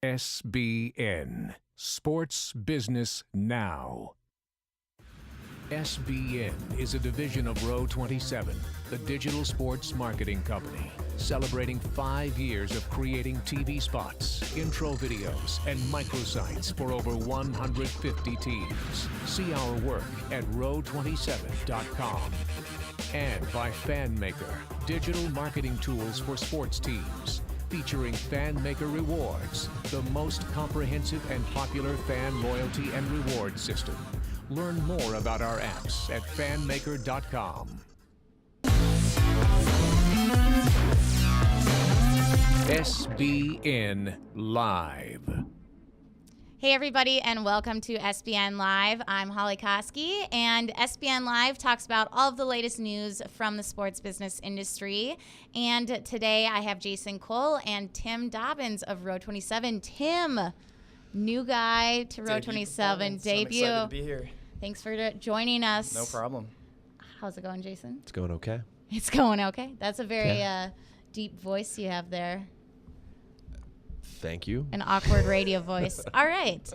SBN, Sports Business Now. SBN is a division of Row 27, the digital sports marketing company, celebrating 5 years of creating TV spots, intro videos, and microsites for over 150 teams. See our work at row27.com. And by FanMaker, digital marketing tools for sports teams, featuring FanMaker Rewards, the most comprehensive and popular fan loyalty and reward system. Learn more about our apps at fanmaker.com. SBN Live. Hey everybody, and welcome to SBN Live. I'm Holly Koski, and SBN Live talks about all of the latest news from the sports business industry. And today I have Jason Cole and Tim Dobbins of Row 27. Tim, new guy to Row 27, debut. I'm excited to be here. Thanks for joining us. No problem. How's it going, Jason? It's going okay. It's going okay. That's a very deep voice you have there. Thank you. An awkward radio voice. All right.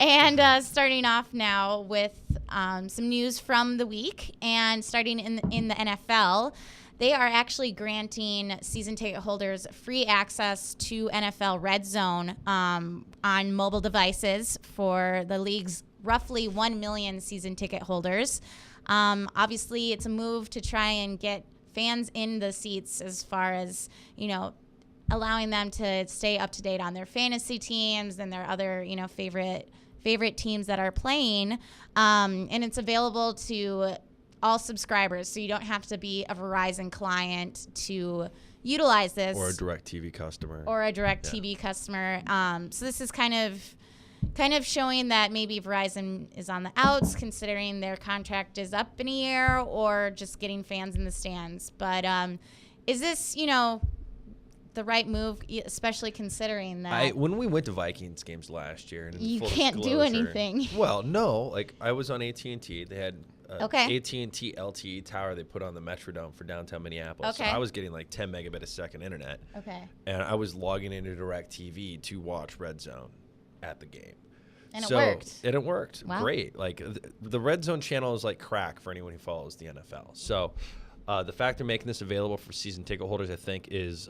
And starting off now with some news from the week, and starting in the NFL, they are actually granting season ticket holders free access to NFL Redzone on mobile devices for the league's roughly 1 million season ticket holders. Obviously, it's a move to try and get fans in the seats as far as, allowing them to stay up to date on their fantasy teams and their other, favorite teams that are playing. And it's available to all subscribers, so you don't have to be a Verizon client to utilize this. Or a DirecTV customer. Customer. So this is kind of showing that maybe Verizon is on the outs, considering their contract is up in a year, or just getting fans in the stands. But is this, the right move, especially considering that When we went to Vikings games last year, and you can't do anything. Well, no, like I was on AT&T. They had AT&T LTE tower they put on the Metrodome for downtown Minneapolis. Okay. So I was getting like 10 megabit a second internet. Okay. And I was logging into DirecTV to watch Redzone at the game. And it worked. And it worked. Wow. Great. Like the Redzone channel is like crack for anyone who follows the NFL. So the fact they're making this available for season ticket holders, I think, is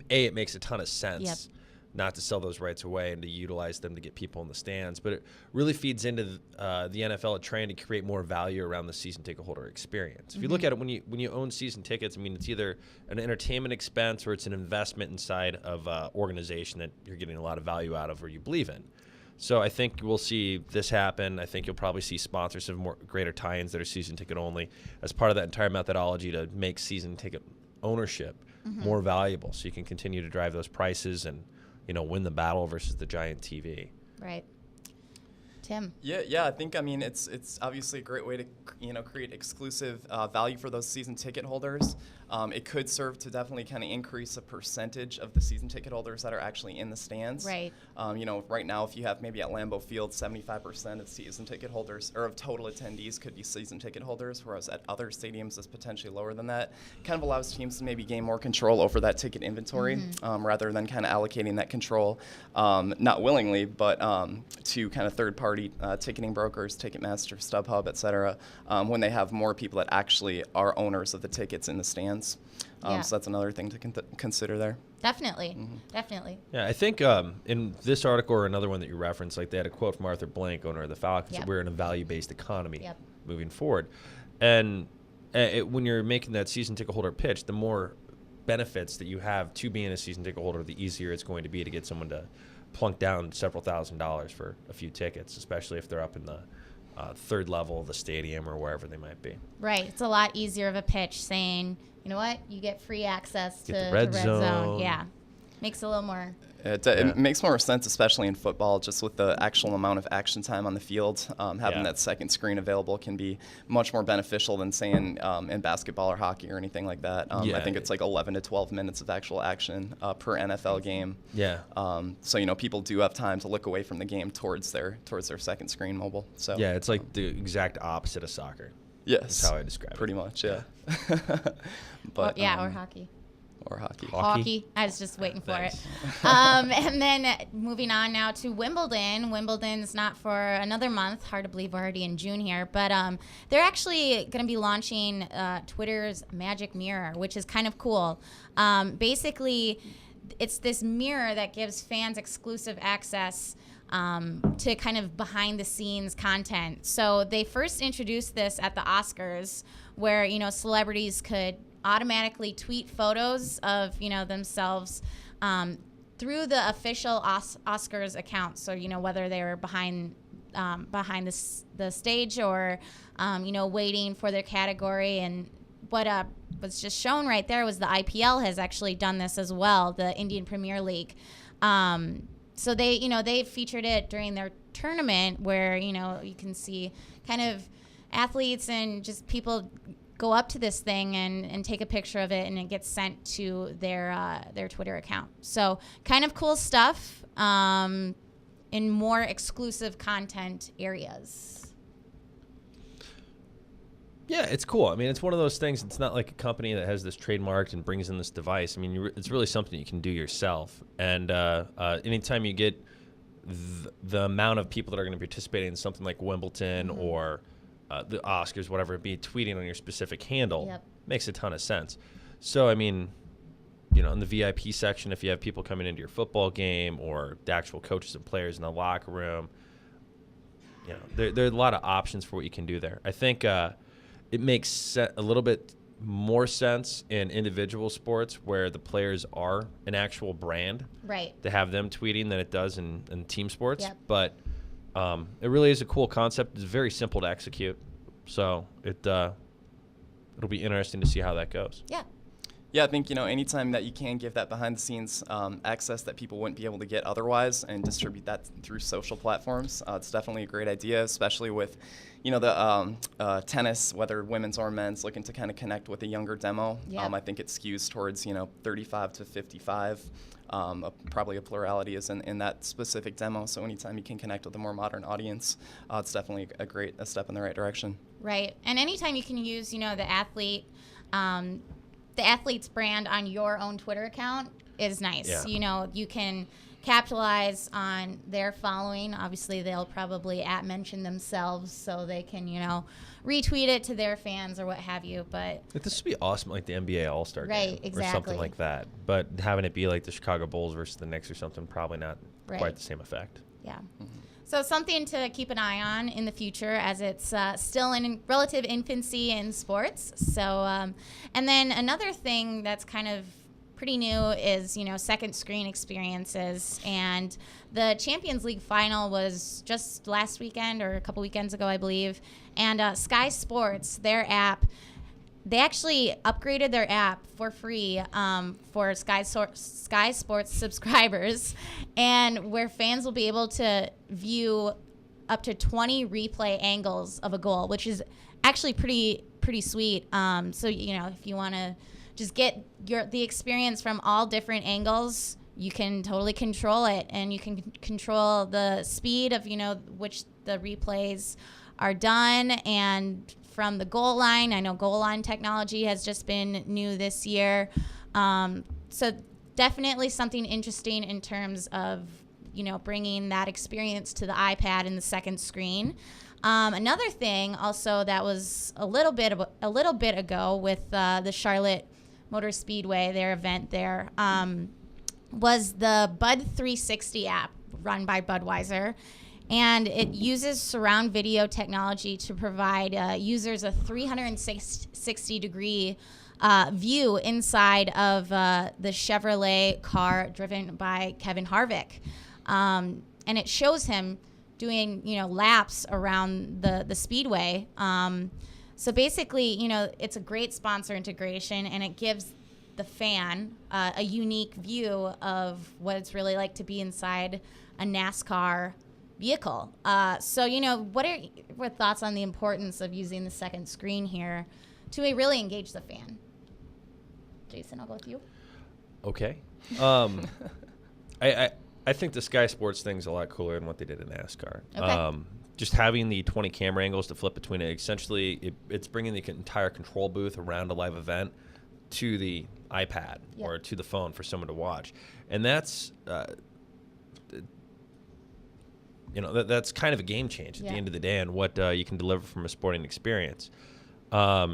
it makes a ton of sense not to sell those rights away and to utilize them to get people in the stands. But it really feeds into the NFL trying to create more value around the season ticket holder experience. If you look at it, when you own season tickets, I mean, it's either an entertainment expense or it's an investment inside of an organization that you're getting a lot of value out of or you believe in. So I think we'll see this happen. I think you'll probably see sponsors of more greater tie-ins that are season ticket only as part of that entire methodology to make season ticket ownership more valuable, so you can continue to drive those prices and win the battle versus the giant TV. Right. Tim. Yeah. I think it's obviously a great way to create exclusive value for those season ticket holders. It could serve to definitely kind of increase the percentage of the season ticket holders that are actually in the stands. Right. Right now, if you have maybe at Lambeau Field, 75% of season ticket holders or of total attendees could be season ticket holders, whereas at other stadiums it's potentially lower than that. Kind of allows teams to maybe gain more control over that ticket inventory, rather than kind of allocating that control, not willingly, but to kind of third-party ticketing brokers, Ticketmaster, StubHub, et cetera, when they have more people that actually are owners of the tickets in the stands. So that's another thing to consider there. Definitely. Definitely. Yeah, I think in this article or another one that you referenced, like they had a quote from Arthur Blank, owner of the Falcons, that we're in a value-based economy moving forward. And when you're making that season ticket holder pitch, the more benefits that you have to being a season ticket holder, the easier it's going to be to get someone to plunk down several $1,000s for a few tickets, especially if they're up in the third level of the stadium or wherever they might be. Right. It's a lot easier of a pitch saying, you know what, you get free access to the Red Zone. Yeah. Makes a little more. It makes more sense, especially in football, just with the actual amount of action time on the field. Having that second screen available can be much more beneficial than saying in basketball or hockey or anything like that. I think it's like 11 to 12 minutes of actual action per NFL game. Yeah. So people do have time to look away from the game towards their second screen mobile. So yeah, it's like the exact opposite of soccer. Yes. That's how I describe it. Pretty much, yeah. But or hockey. Or hockey. Hockey. I was just waiting for it. And then moving on now to Wimbledon. Wimbledon's not for another month. Hard to believe we're already in June here. But they're actually going to be launching Twitter's Magic Mirror, which is kind of cool. Basically, it's this mirror that gives fans exclusive access to kind of behind-the-scenes content. So they first introduced this at the Oscars, where, you know, celebrities could automatically tweet photos of, you know, themselves through the official Oscars account. So, you know, whether they were behind the stage or, you know, waiting for their category. And what was just shown right there was the IPL has actually done this as well, the Indian Premier League. So they featured it during their tournament, where, you know, you can see kind of athletes and just people go up to this thing and take a picture of it, and it gets sent to their Twitter account. So kind of cool stuff in more exclusive content areas. Yeah, it's cool. I mean, it's one of those things. It's not like a company that has this trademarked and brings in this device. I mean, it's really something you can do yourself. And anytime you get the amount of people that are going to participate in something like Wimbledon or the Oscars, whatever it be, tweeting on your specific handle, makes a ton of sense. So, I mean, you know, in the VIP section, if you have people coming into your football game or the actual coaches and players in the locker room, you know, there are a lot of options for what you can do there. I think it makes a little bit more sense in individual sports where the players are an actual brand, right, to have them tweeting than it does in team sports. But it really is a cool concept. It's very simple to execute, so it'll be interesting to see how that goes. Yeah, I think, you know, anytime that you can give that behind-the-scenes access that people wouldn't be able to get otherwise and distribute that through social platforms, it's definitely a great idea, especially with, you know, the tennis, whether women's or men's, looking to kind of connect with a younger demo. I think it skews towards, you know, 35 to 55. Probably a plurality is in that specific demo. So anytime you can connect with a more modern audience, it's definitely a step in the right direction. Right. And anytime you can use, you know, the athlete's brand on your own Twitter account is nice. You know, you can capitalize on their following. Obviously, they'll probably mention themselves so they can, you know, retweet it to their fans or what have you. But this would be awesome, like the NBA All-Star game exactly, or something like that. But having it be like the Chicago Bulls versus the Knicks or something, probably not quite the same effect. So something to keep an eye on in the future, as it's still in relative infancy in sports. So, and then another thing that's kind of pretty new is, you know, second screen experiences. And the Champions League final was just last weekend or a couple weekends ago, I believe. And Sky Sports, their app, they actually upgraded their app for free for Sky Sports subscribers, and where fans will be able to view up to 20 replay angles of a goal, which is actually pretty sweet. So, you know, if you want to just get the experience from all different angles, you can totally control it, and you can control the speed of, you know, which the replays are done. And from the goal line, I know goal line technology has just been new this year. So definitely something interesting in terms of, you know, bringing that experience to the iPad and the second screen. Another thing also that was a little bit ago with the Charlotte Motor Speedway, their event there, was the Bud 360 app run by Budweiser. And it uses surround video technology to provide users a 360-degree view inside of the Chevrolet car driven by Kevin Harvick. And it shows him doing, you know, laps around the speedway. So basically, you know, it's a great sponsor integration, and it gives the fan a unique view of what it's really like to be inside a NASCAR vehicle. So, you know, what are your thoughts on the importance of using the second screen here to really engage the fan? Jason, I'll go with you. Okay. I think the Sky Sports thing's a lot cooler than what they did in NASCAR. Okay. Just having the 20 camera angles to flip between it, essentially it's bringing the entire control booth around a live event to the iPad Yep. or to the phone for someone to watch. And that's, that's kind of a game change at the end of the day and what you can deliver from a sporting experience. I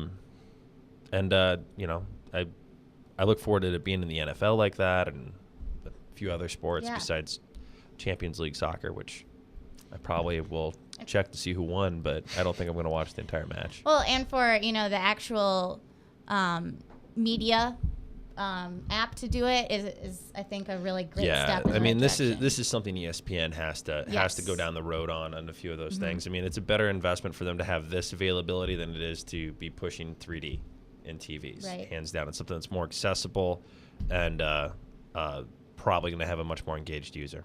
look forward to it being in the NFL like that and a few other sports besides Champions League soccer, which I probably will check to see who won, but I don't think I'm going to watch the entire match. Well, and for, the actual media app to do it is I think a really great step in the right this direction. is something ESPN has to go down the road on a few of those things. I mean, it's a better investment for them to have this availability than it is to be pushing 3D in TVs. Right. Hands down, it's something that's more accessible and probably going to have a much more engaged user.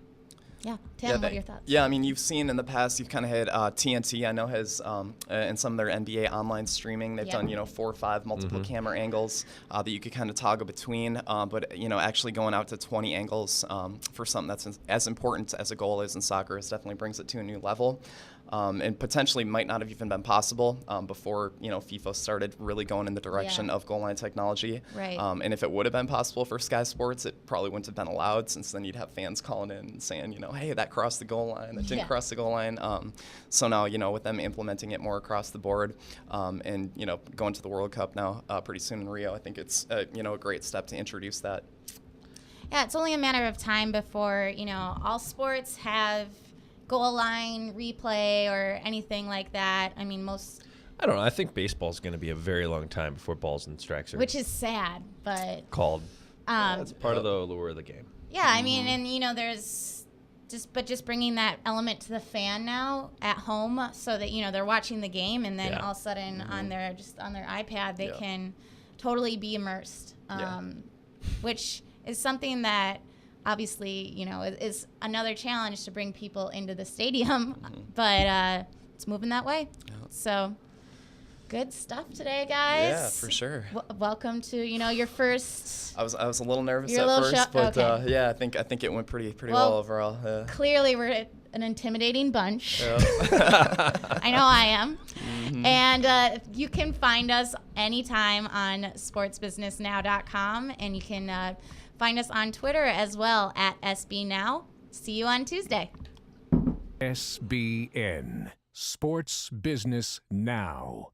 Yeah, Tim, what are your thoughts? Yeah, I mean, you've seen in the past, you've kind of had TNT, I know, has in some of their NBA online streaming, they've done, 4 or 5 multiple camera angles that you could kind of toggle between. But, actually going out to 20 angles for something that's as important as a goal is in soccer definitely brings it to a new level. And potentially might not have even been possible before, FIFA started really going in the direction of goal line technology. Right. And if it would have been possible for Sky Sports, it probably wouldn't have been allowed, since then you'd have fans calling in and saying, hey, that crossed the goal line, that didn't cross the goal line. So now, with them implementing it more across the board and, going to the World Cup now pretty soon in Rio, I think it's, a great step to introduce that. Yeah, it's only a matter of time before, all sports have goal line replay or anything like that. I mean, I don't know. I think baseball's going to be a very long time before balls and strikes are which is sad, but called. That's part of the allure of the game. Yeah, I mean, and there's just bringing that element to the fan now at home, so that they're watching the game, and then all of a sudden on their iPad they can totally be immersed, which is something that obviously is another challenge to bring people into the stadium, but it's moving that way. So good stuff today, guys. Yeah, for sure. Welcome to your first. I was a little nervous You're at a little first, but okay. I think it went pretty well overall. Yeah. Clearly, we're an intimidating bunch. I know I am. And you can find us anytime on sportsbusinessnow.com, and you can find us on Twitter as well at SBNow. See you on Tuesday. SBN, Sports Business Now.